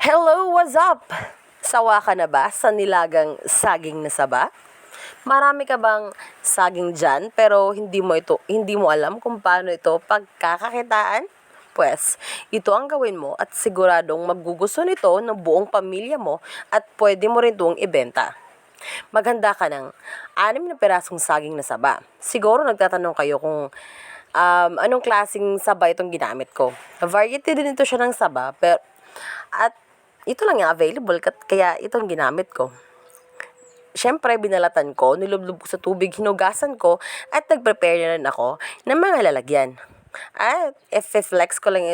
Hello, what's up? Sawa ka na ba sa nilagang saging na saba? Marami ka bang saging dyan pero hindi mo alam kung paano ito pagkakakitaan? Pues, ito ang gawin mo at siguradong magugusto nito ng buong pamilya mo at pwede mo rin itong ibenta. Maghanda ka ng 6 na pirasong saging na saba. Siguro nagtatanong kayo kung anong klaseng saba itong ginamit ko. Variety din ito siya ng saba, at ito lang yung available, kaya itong ginamit ko. Siyempre, binalatan ko, nilublob ko sa tubig, hinugasan ko, at nag-prepare na rin ako ng mga lalagyan. At flex ko lang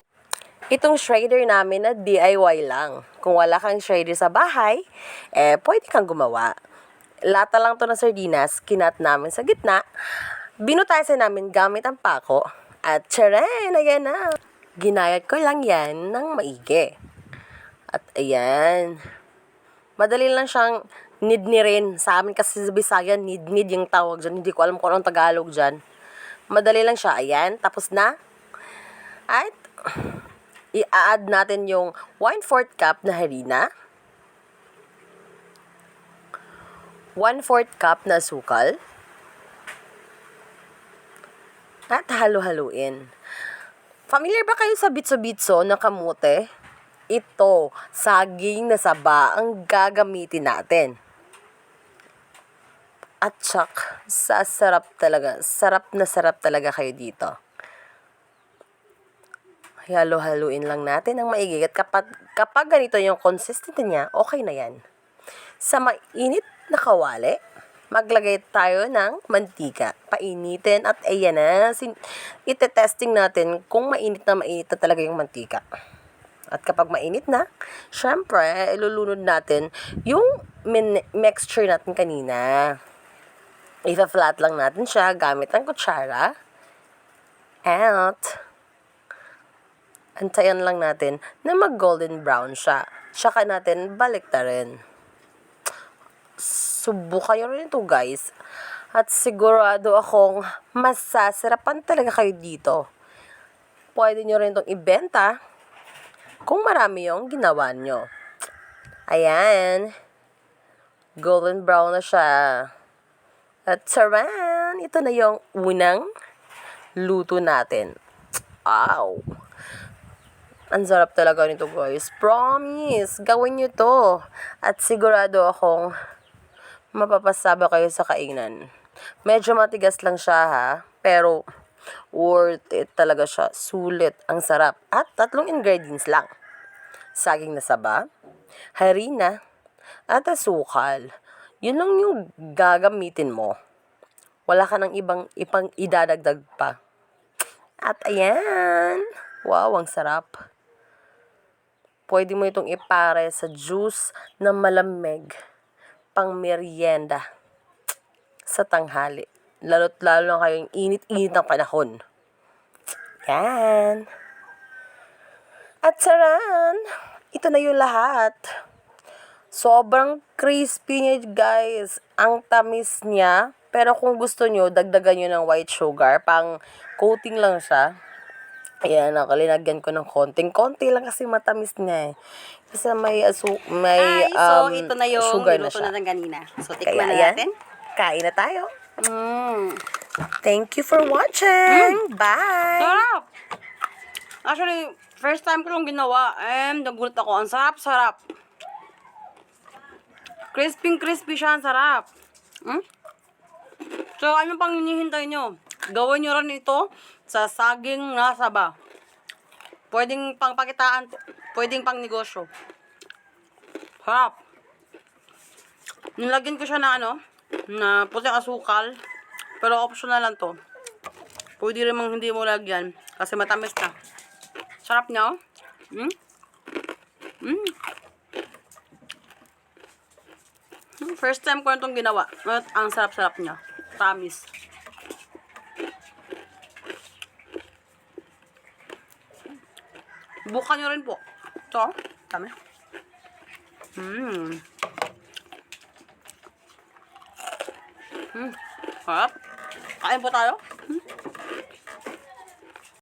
itong shredder namin na DIY lang. Kung wala kang shredder sa bahay, pwede kang gumawa. Lata lang to na sardinas, kinat namin sa gitna, binutasan namin gamit ang pako, at tcharan, ayan na. Ginayat ko lang yan ng maigi. At ayan, madali lang siyang nidnirin. Sa amin kasi sa Bisaya, nidnid yung tawag dyan. Hindi ko alam kung anong Tagalog dyan. Madali lang siya. Ayan, tapos na. At i-add natin yung 1/4 cup na harina, 1/4 cup na asukal, at halo-haluin. Familiar ba kayo sa bitso-bitso na kamote? Ito, saging na saba ang gagamitin natin. At sarap talaga. Sarap na sarap talaga kayo dito. Halo-haluin lang natin ang maigi. At kapag ganito yung consistency niya, okay na yan. Sa mainit na kawali, maglagay tayo ng mantika. Painitin at ayan na. Ite-testing natin kung mainit na talaga yung mantika. At kapag mainit na, syempre, ilulunod natin yung mixture natin kanina. Ipa-flat lang natin siya gamit ang kutsara. At antayan lang natin na mag-golden brown siya. Tsaka natin baliktarin. Subukan nyo rin ito, guys. At sigurado akong masasarapan talaga kayo dito. Pwede nyo rin itong ibenta kung marami yung ginawa nyo. Ayan. Golden brown na siya. At taran! Ito na yung unang luto natin. Wow! Ang sarap talaga nito, guys. Promise! Gawin nyo to. At sigurado akong mapapasaba kayo sa kainan. Medyo matigas lang siya, ha? Pero worth it talaga siya. Sulit. Ang sarap. At 3 ingredients lang. Saging na saba, harina, at asukal. Yun lang yung gagamitin mo. Wala ka ng ibang idadagdag pa. At ayan. Wow, ang sarap. Pwede mo itong ipare sa juice na malamig. Pang merienda. Sa tanghali. Lalo't lalo na kayong init-init ng panahon. Yan. At saran, ito na yung lahat. Sobrang crispy niya, guys. Ang tamis niya. Pero kung gusto nyo, dagdagan nyo ng white sugar. Pang coating lang siya. Ayan, nakalinagyan ko ng konting-konti lang kasi matamis niya eh. Kasi may ito na yung sugar na niluto siya. natin kanina. So, Kaya tikman na ayan, natin. kain na tayo. Thank you for watching. Bye! Sarap! Actually, first time ko lang ginawa. And nagulat ako. Ang sarap-sarap. Crispy siya. Ang sarap. So, ano pang hinihintay nyo? Gawin nyo rin ito sa saging na saba. Pwedeng pang pakitaan, pwedeng pang negosyo. Sarap. Nilagyan ko siya na na puting asukal. Pero optional lang to. Pwede rin mang hindi mo lagyan kasi matamis na. Sarap niya, oh. First time ko itong ginawa. At ang sarap-sarap niya. Promise. Bukan nyo rin po. Ito, dami. Sarap. Kain po tayo.